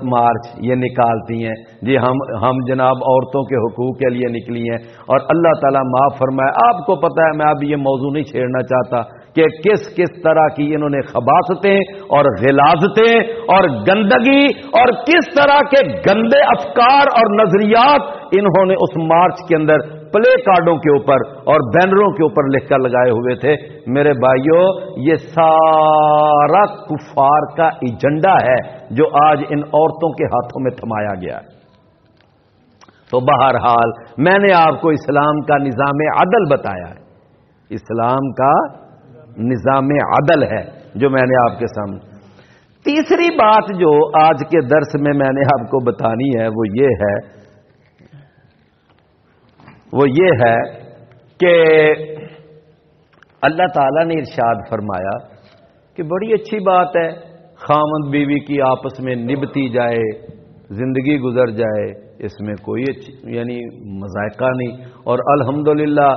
مارچ یہ نکالتی ہیں جی، ہم جناب عورتوں کے حقوق کے لیے نکلی ہیں، اور اللہ تعالیٰ معاف فرمائے۔ آپ کو پتہ ہے، میں اب یہ موضوع نہیں چھیڑنا چاہتا کہ کس طرح کی انہوں نے خباثتیں اور غلاظتیں اور گندگی اور کس طرح کے گندے افکار اور نظریات انہوں نے اس مارچ کے اندر پلے کارڈوں کے اوپر اور بینروں کے اوپر لکھ کر لگائے ہوئے تھے. میرے بھائیوں، یہ سارا کفار کا ایجنڈا ہے جو آج ان عورتوں کے ہاتھوں میں تھمایا گیا ہے. تو بہرحال میں نے آپ کو اسلام کا نظام عدل بتایا ہے. اسلام کا نظام عدل ہے جو میں نے آپ کے سامنے. تیسری بات جو آج کے درس میں نے آپ کو بتانی ہے وہ یہ ہے کہ اللہ تعالیٰ نے ارشاد فرمایا کہ بڑی اچھی بات ہے خاوند بیوی کی آپس میں نبھتی جائے، زندگی گزر جائے، اس میں کوئی یعنی مذائقہ نہیں. اور الحمدللہ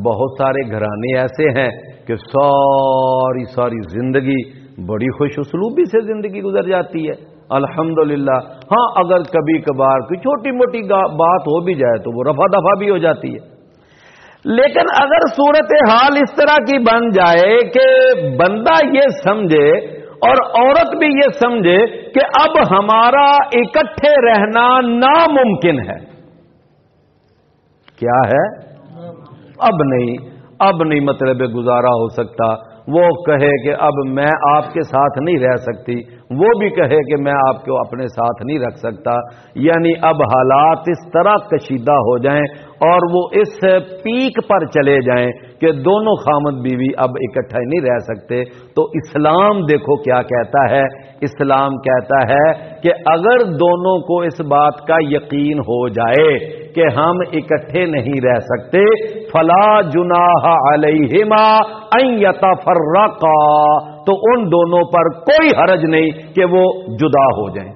بہت سارے گھرانے ایسے ہیں کہ ساری زندگی بڑی خوش اسلوبی سے زندگی گزر جاتی ہے الحمدللہ. ہاں اگر کبھی کبھار کوئی چھوٹی موٹی بات ہو بھی جائے تو وہ رفع دفع بھی ہو جاتی ہے. لیکن اگر صورتحال اس طرح کی بن جائے کہ بندہ یہ سمجھے اور عورت بھی یہ سمجھے کہ اب ہمارا اکٹھے رہنا ناممکن ہے. کیا ہے؟ اب نہیں مطلب گزارا ہو سکتا. وہ کہے کہ اب میں آپ کے ساتھ نہیں رہ سکتی، وہ بھی کہے کہ میں آپ کو اپنے ساتھ نہیں رکھ سکتا. یعنی اب حالات اس طرح کشیدہ ہو جائیں اور وہ اس پیک پر چلے جائیں کہ دونوں خامد بیوی اب اکٹھے نہیں رہ سکتے. تو اسلام دیکھو کیا کہتا ہے. اسلام کہتا ہے کہ اگر دونوں کو اس بات کا یقین ہو جائے کہ ہم اکٹھے نہیں رہ سکتے، فلا جناح علیہما ان یتفرقا، تو ان دونوں پر کوئی حرج نہیں کہ وہ جدا ہو جائیں.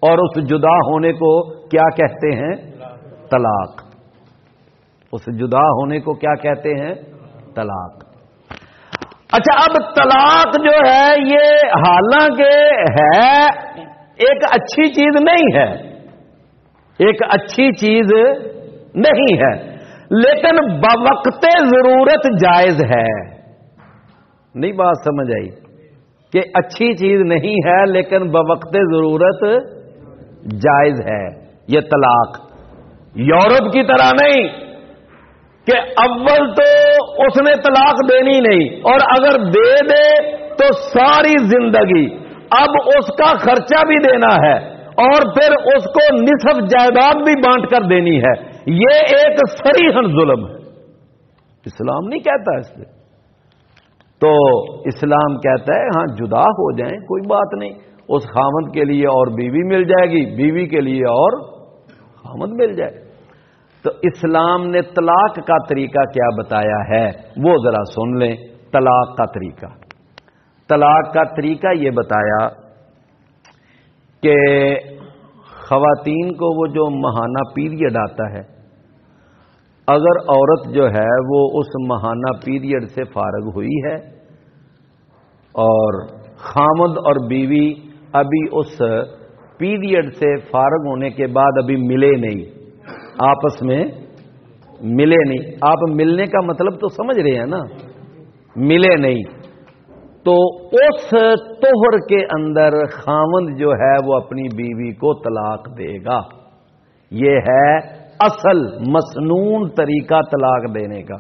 اور اس جدا ہونے کو کیا کہتے ہیں؟ طلاق. اس جدا ہونے کو کیا کہتے ہیں؟ طلاق. اچھا، اب طلاق جو ہے یہ حالانکہ ہے ایک اچھی چیز نہیں ہے، ایک اچھی چیز نہیں ہے، لیکن بوقت ضرورت جائز ہے. نہیں بات سمجھ آئی کہ اچھی چیز نہیں ہے لیکن بوقت ضرورت جائز ہے یہ طلاق. یورپ کی طرح نہیں کہ اول تو اس نے طلاق دینی نہیں اور اگر دے دے تو ساری زندگی اب اس کا خرچہ بھی دینا ہے اور پھر اس کو نصف جائیداد بھی بانٹ کر دینی ہے. یہ ایک صریحاً ظلم ہے. اسلام نہیں کہتا اس پہ. تو اسلام کہتا ہے ہاں جدا ہو جائیں کوئی بات نہیں، اس خامد کے لیے اور بیوی مل جائے گی، بیوی کے لیے اور خامد مل جائے. تو اسلام نے طلاق کا طریقہ کیا بتایا ہے وہ ذرا سن لیں. طلاق کا طریقہ، طلاق کا طریقہ یہ بتایا کہ خواتین کو وہ جو ماہانہ پیریڈ آتا ہے، اگر عورت جو ہے وہ اس ماہانہ پیریڈ سے فارغ ہوئی ہے اور خامد اور بیوی ابھی اس پیریڈ سے فارغ ہونے کے بعد ابھی ملے نہیں، آپس میں ملے نہیں. آپ ملنے کا مطلب تو سمجھ رہے ہیں نا، ملے نہیں، تو اس طہر کے اندر خامند جو ہے وہ اپنی بیوی کو طلاق دے گا. یہ ہے اصل مسنون طریقہ طلاق دینے کا.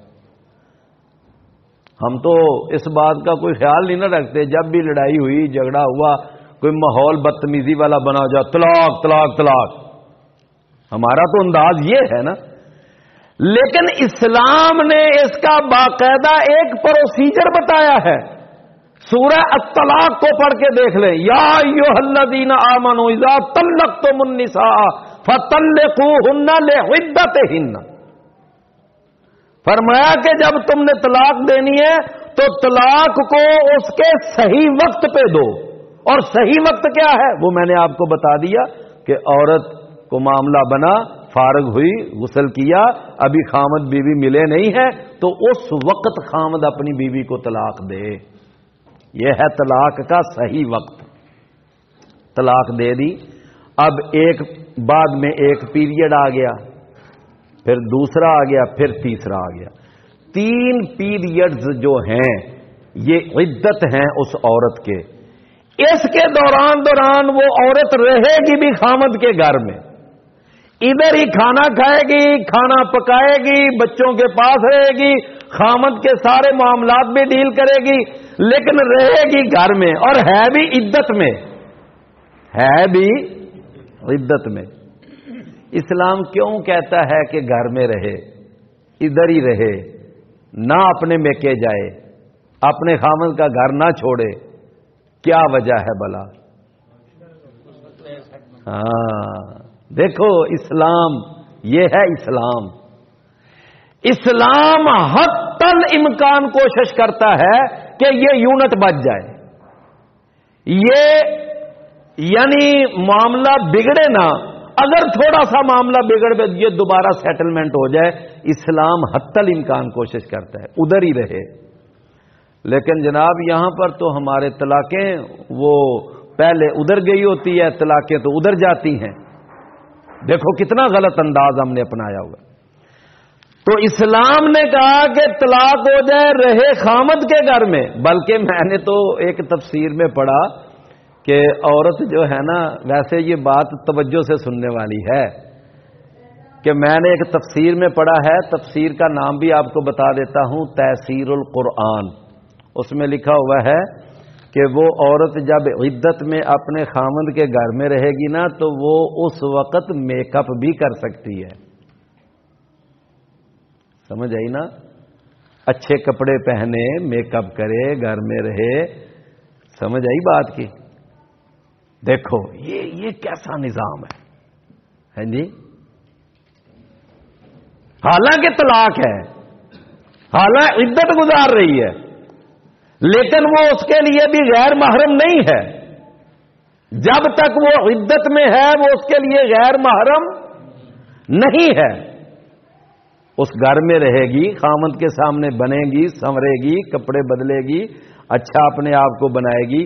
ہم تو اس بات کا کوئی خیال نہیں نہ رکھتے، جب بھی لڑائی ہوئی جھگڑا ہوا کوئی ماحول بدتمیزی والا بنا جا طلاق طلاق طلاق، ہمارا تو انداز یہ ہے نا. لیکن اسلام نے اس کا باقاعدہ ایک پروسیجر بتایا ہے. سورہ الطلاق کو پڑھ کے دیکھ لیں. یا ایھا الذین آمنوا اذا طلقتم النساء فطلقوهن لعدتهن. فرمایا کہ جب تم نے طلاق دینی ہے تو طلاق کو اس کے صحیح وقت پہ دو. اور صحیح وقت کیا ہے وہ میں نے آپ کو بتا دیا کہ عورت کو معاملہ بنا، فارغ ہوئی، غسل کیا، ابھی خامد بیوی ملے نہیں ہے تو اس وقت خامد اپنی بیوی کو طلاق دے. یہ ہے طلاق کا صحیح وقت. طلاق دے دی. اب ایک بعد میں ایک پیریڈ آ گیا، پھر دوسرا آ گیا، پھر تیسرا آ گیا. 3 پیریڈز جو ہیں یہ عدت ہیں اس عورت کے. اس کے دوران وہ عورت رہے گی بھی خامد کے گھر میں. ادھر ہی کھانا کھائے گی، کھانا پکائے گی، بچوں کے پاس رہے گی، خامد کے سارے معاملات بھی ڈیل کرے گی، لیکن رہے گی گھر میں، اور ہے بھی عدت میں، ہے بھی عدت میں۔ اسلام کیوں کہتا ہے کہ گھر میں رہے، ادھر ہی رہے، نہ اپنے میکے جائے، اپنے خامد کا گھر نہ چھوڑے؟ کیا وجہ ہے بلا؟ ہاں دیکھو اسلام، یہ ہے اسلام۔ اسلام حتی الامکان کوشش کرتا ہے کہ یہ یونٹ بچ جائے، یہ یعنی معاملہ بگڑے نہ، اگر تھوڑا سا معاملہ بگڑ گیا یہ دوبارہ سیٹلمنٹ ہو جائے۔ اسلام حتی الامکان کوشش کرتا ہے ادھر ہی رہے۔ لیکن جناب یہاں پر تو ہمارے طلاقیں وہ پہلے ادھر گئی ہوتی ہے، طلاقیں تو ادھر جاتی ہیں۔ دیکھو کتنا غلط انداز ہم نے اپنایا ہوگا۔ تو اسلام نے کہا کہ طلاق ہو جائے رہے خامد کے گھر میں، بلکہ میں نے تو ایک تفسیر میں پڑھا کہ عورت جو ہے نا، ویسے یہ بات توجہ سے سننے والی ہے، کہ میں نے ایک تفسیر میں پڑھا ہے، تفسیر کا نام بھی آپ کو بتا دیتا ہوں، تفسیر القرآن۔ اس میں لکھا ہوا ہے کہ وہ عورت جب عدت میں اپنے خامند کے گھر میں رہے گی نا، تو وہ اس وقت میک اپ بھی کر سکتی ہے۔ سمجھ آئی نا؟ اچھے کپڑے پہنے، میک اپ کرے، گھر میں رہے۔ سمجھ آئی بات کی؟ دیکھو یہ کیسا نظام ہے جی؟ حالانکہ طلاق ہے، حالانکہ عدت گزار رہی ہے، لیکن وہ اس کے لیے بھی غیر محرم نہیں ہے۔ جب تک وہ عدت میں ہے وہ اس کے لیے غیر محرم نہیں ہے۔ اس گھر میں رہے گی، خامد کے سامنے بنے گی، سنورے گی، کپڑے بدلے گی، اچھا اپنے آپ کو بنائے گی۔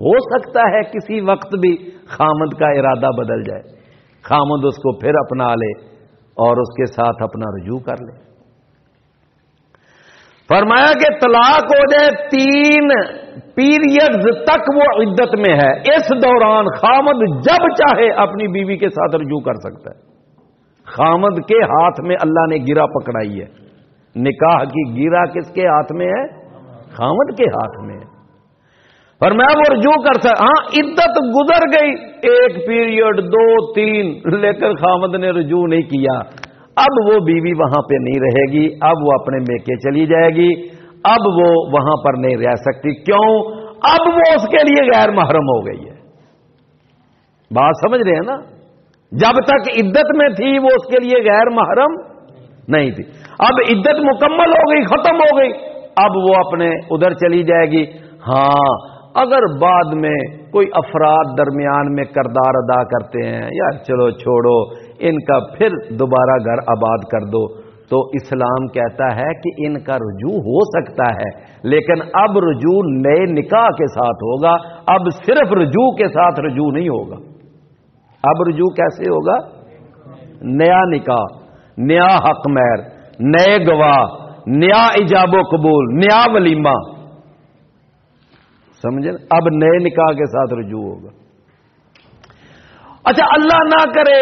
ہو سکتا ہے کسی وقت بھی خامد کا ارادہ بدل جائے، خامد اس کو پھر اپنا لے اور اس کے ساتھ اپنا رجوع کر لے۔ فرمایا کہ طلاق ہو جائے 3 پیریڈز تک وہ عدت میں ہے، اس دوران خامد جب چاہے اپنی بیوی کے ساتھ رجوع کر سکتا ہے۔ خامد کے ہاتھ میں اللہ نے گرہ پکڑائی ہے، نکاح کی گرہ کس کے ہاتھ میں ہے؟ خامد کے ہاتھ میں ہے۔ فرمایا وہ رجوع کر سکتا، ہاں عدت گزر گئی 1 پیریڈ 2 3، لیکن خامد نے رجوع نہیں کیا، اب وہ بیوی وہاں پہ نہیں رہے گی، اب وہ اپنے میکے چلی جائے گی، اب وہ وہاں پر نہیں رہ سکتی۔ کیوں؟ اب وہ اس کے لیے غیر محرم ہو گئی ہے۔ بات سمجھ رہے ہیں نا؟ جب تک عدت میں تھی وہ اس کے لیے غیر محرم نہیں تھی، اب عدت مکمل ہو گئی، ختم ہو گئی، اب وہ اپنے ادھر چلی جائے گی۔ ہاں اگر بعد میں کوئی افراد درمیان میں کردار ادا کرتے ہیں، یار چلو چھوڑو ان کا، پھر دوبارہ گھر آباد کر دو، تو اسلام کہتا ہے کہ ان کا رجوع ہو سکتا ہے، لیکن اب رجوع نئے نکاح کے ساتھ ہوگا، اب صرف رجوع کے ساتھ رجوع نہیں ہوگا۔ اب رجوع کیسے ہوگا؟ نیا نکاح، نیا حق مہر، نئے گواہ، نیا ایجاب و قبول، نیا ولیمہ، سمجھے؟ اب نئے نکاح کے ساتھ رجوع ہوگا۔ اچھا اللہ نہ کرے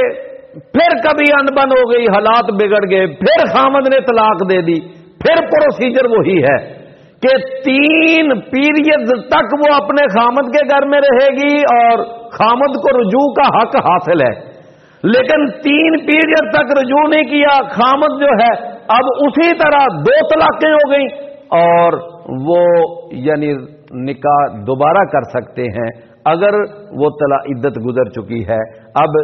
پھر کبھی انبن ہو گئی، حالات بگڑ گئے، پھر خامد نے طلاق دے دی، پھر پروسیجر وہی ہے کہ 3 پیریڈ تک وہ اپنے خامد کے گھر میں رہے گی اور خامد کو رجوع کا حق حاصل ہے، لیکن 3 پیریڈ تک رجوع نہیں کیا، خامد جو ہے اب اسی طرح 2 طلاقیں ہو گئی، اور وہ یعنی نکاح دوبارہ کر سکتے ہیں اگر وہ عدت گزر چکی ہے۔ اب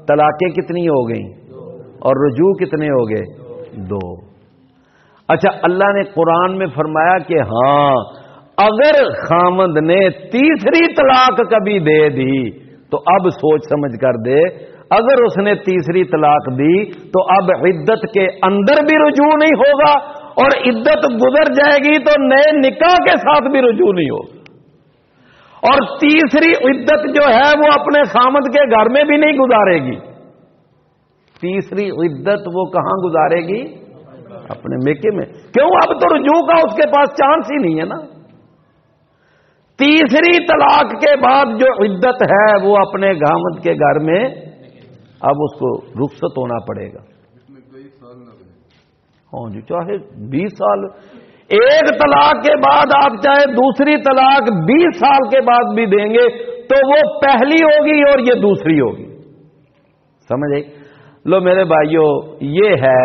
طلاقیں کتنی ہو گئیں اور رجوع کتنے ہو گئے؟ 2۔ اچھا اللہ نے قرآن میں فرمایا کہ ہاں اگر خامد نے تیسری طلاق کبھی دے دی تو اب سوچ سمجھ کر دے، اگر اس نے تیسری طلاق دی تو اب عدت کے اندر بھی رجوع نہیں ہوگا، اور عدت گزر جائے گی تو نئے نکاح کے ساتھ بھی رجوع نہیں ہوگا، اور تیسری عدت جو ہے وہ اپنے خامد کے گھر میں بھی نہیں گزارے گی۔ تیسری عدت وہ کہاں گزارے گی؟ اپنے میکے میں۔ کیوں؟ اب تو رجوع کا اس کے پاس چانس ہی نہیں ہے نا۔ تیسری طلاق کے بعد جو عدت ہے وہ اپنے خامد کے گھر میں اب اس کو رخصت ہونا پڑے گا. ہاں جی، چاہے 20 سال، ایک طلاق کے بعد آپ چاہے دوسری طلاق 20 سال کے بعد بھی دیں گے تو وہ پہلی ہوگی اور یہ دوسری ہوگی. سمجھ آئی؟ لو میرے بھائیوں، یہ ہے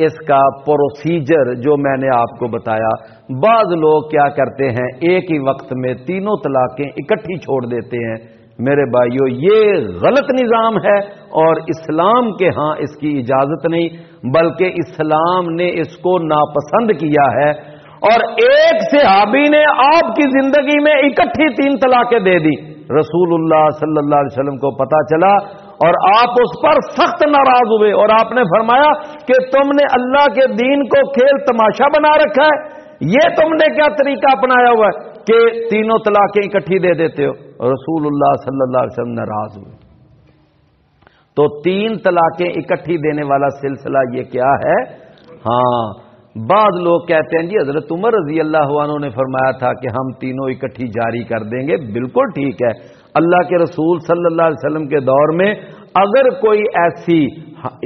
اس کا پروسیجر جو میں نے آپ کو بتایا. بعض لوگ کیا کرتے ہیں، ایک ہی وقت میں تینوں طلاقیں اکٹھی چھوڑ دیتے ہیں. میرے بھائیوں، یہ غلط نظام ہے اور اسلام کے ہاں اس کی اجازت نہیں، بلکہ اسلام نے اس کو ناپسند کیا ہے. اور ایک صحابی نے آپ کی زندگی میں اکٹھی 3 طلاقیں دے دی. رسول اللہ صلی اللہ علیہ وسلم کو پتا چلا اور آپ اس پر سخت ناراض ہوئے اور آپ نے فرمایا کہ تم نے اللہ کے دین کو کھیل تماشا بنا رکھا ہے، یہ تم نے کیا طریقہ اپنایا ہوا ہے کہ تینوں طلاقیں اکٹھی دے دیتے ہو. رسول اللہ صلی اللہ علیہ وسلم ناراض ہوئے. تو 3 طلاقیں اکٹھی دینے والا سلسلہ یہ کیا ہے؟ ہاں، بعض لوگ کہتے ہیں جی حضرت عمر رضی اللہ عنہ نے فرمایا تھا کہ ہم تینوں اکٹھی جاری کر دیں گے. بالکل ٹھیک ہے. اللہ کے رسول صلی اللہ علیہ وسلم کے دور میں اگر کوئی ایسی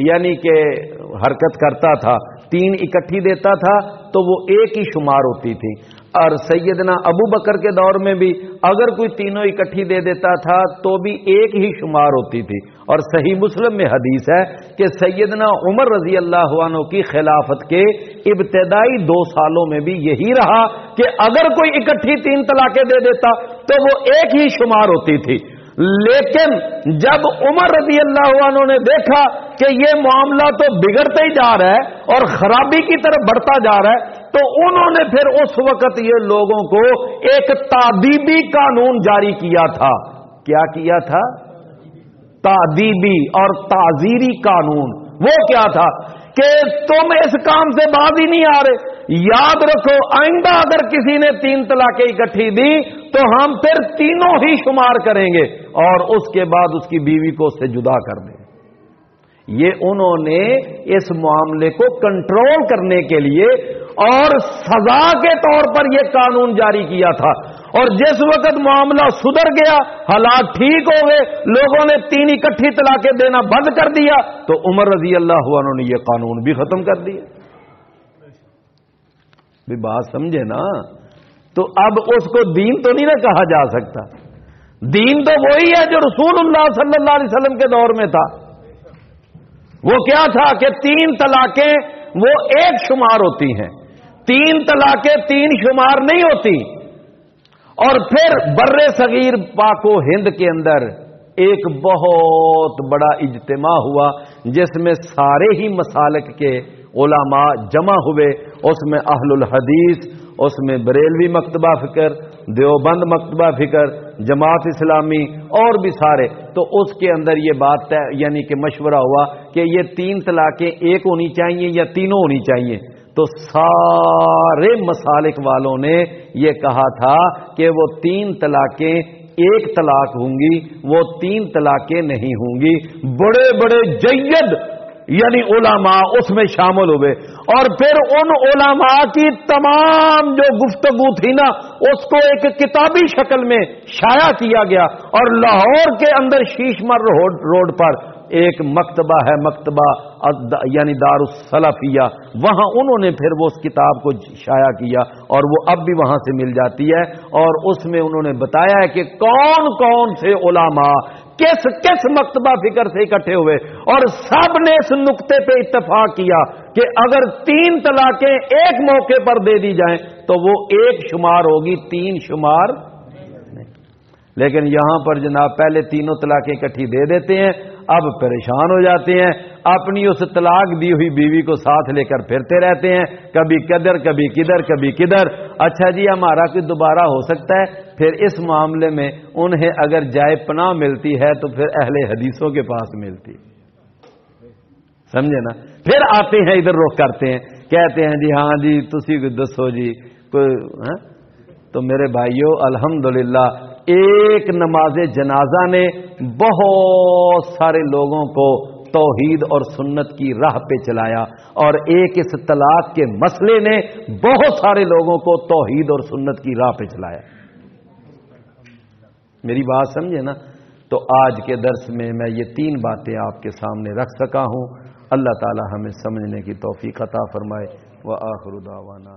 یعنی کہ حرکت کرتا تھا، 3 اکٹھی دیتا تھا تو وہ ایک ہی شمار ہوتی تھی. اور سیدنا ابو بکر کے دور میں بھی اگر کوئی تینوں اکٹھی دے دیتا تھا تو بھی ایک ہی شمار ہوتی تھی. اور صحیح مسلم میں حدیث ہے کہ سیدنا عمر رضی اللہ عنہ کی خلافت کے ابتدائی 2 سالوں میں بھی یہی رہا کہ اگر کوئی اکٹھی 3 طلاقیں دے دیتا تو وہ ایک ہی شمار ہوتی تھی. لیکن جب عمر رضی اللہ عنہ نے دیکھا کہ یہ معاملہ تو بگڑتا ہی جا رہا ہے اور خرابی کی طرف بڑھتا جا رہا ہے، تو انہوں نے پھر اس وقت یہ لوگوں کو ایک تادیبی قانون جاری کیا تھا. کیا کیا تھا؟ تادیبی اور تعزیری قانون. وہ کیا تھا کہ تم اس کام سے باز ہی نہیں آ رہے. یاد رکھو، آئندہ اگر کسی نے 3 طلاقیں اکٹھی دی تو ہم پھر تینوں ہی شمار کریں گے اور اس کے بعد اس کی بیوی کو اس سے جدا کر دیں. یہ انہوں نے اس معاملے کو کنٹرول کرنے کے لیے اور سزا کے طور پر یہ قانون جاری کیا تھا. اور جس وقت معاملہ سدھر گیا، حالات ٹھیک ہو گئے، لوگوں نے 3 اکٹھی طلاقیں دینا بند کر دیا تو عمر رضی اللہ عنہ نے یہ قانون بھی ختم کر دیا. بھی بات سمجھے نا؟ تو اب اس کو دین تو نہیں نہ کہا جا سکتا. دین تو وہی ہے جو رسول اللہ صلی اللہ علیہ وسلم کے دور میں تھا. وہ کیا تھا کہ 3 طلاقیں وہ ایک شمار ہوتی ہیں، 3 طلاقیں 3 شمار نہیں ہوتی. اور پھر بر صغیر پاک و ہند کے اندر ایک بہت بڑا اجتماع ہوا جس میں سارے ہی مسالک کے علماء جمع ہوئے. اس میں اہل الحدیث، اس میں بریلوی مکتبہ فکر، دیوبند مکتبہ فکر، جماعت اسلامی اور بھی سارے. تو اس کے اندر یہ بات یعنی کہ مشورہ ہوا کہ یہ 3 طلاقیں ایک ہونی چاہیے یا تینوں ہونی چاہیے. تو سارے مسالک والوں نے یہ کہا تھا کہ وہ 3 طلاقیں ایک طلاق ہوں گی، وہ 3 طلاقیں نہیں ہوں گی. بڑے بڑے جید یعنی علماء اس میں شامل ہوئے اور پھر ان علماء کی تمام جو گفتگو تھی نا اس کو ایک کتابی شکل میں شائع کیا گیا. اور لاہور کے اندر شیشمر روڈ پر ایک مکتبہ ہے، مکتبہ یعنی دار السلفیہ، وہاں انہوں نے پھر وہ اس کتاب کو شائع کیا اور وہ اب بھی وہاں سے مل جاتی ہے. اور اس میں انہوں نے بتایا ہے کہ کون کون سے علماء کس کس مکتبہ فکر سے اکٹھے ہوئے اور سب نے اس نقطے پہ اتفاق کیا کہ اگر 3 طلاقیں ایک موقع پر دے دی جائیں تو وہ ایک شمار ہوگی، 3 شمار نہیں. لیکن یہاں پر جناب پہلے تینوں طلاقیں اکٹھی دے دیتے ہیں، اب پریشان ہو جاتے ہیں، اپنی اس طلاق دی ہوئی بیوی کو ساتھ لے کر پھرتے رہتے ہیں، کبھی کدھر کبھی کدھر کبھی کدھر. اچھا جی ہمارا کوئی دوبارہ ہو سکتا ہے؟ پھر اس معاملے میں انہیں اگر جائے پناہ ملتی ہے تو پھر اہل حدیثوں کے پاس ملتی. سمجھے نا؟ پھر آتے ہیں ادھر رخ کرتے ہیں، کہتے ہیں جی ہاں جی تسی دسو جی کوئی. تو میرے بھائیوں الحمدللہ ایک نماز جنازہ نے بہت سارے لوگوں کو توحید اور سنت کی راہ پہ چلایا اور ایک اس طلاق کے مسئلے نے بہت سارے لوگوں کو توحید اور سنت کی راہ پہ چلایا. میری بات سمجھے نا؟ تو آج کے درس میں میں یہ 3 باتیں آپ کے سامنے رکھ سکا ہوں. اللہ تعالی ہمیں سمجھنے کی توفیق عطا فرمائے. وآخر دعوانا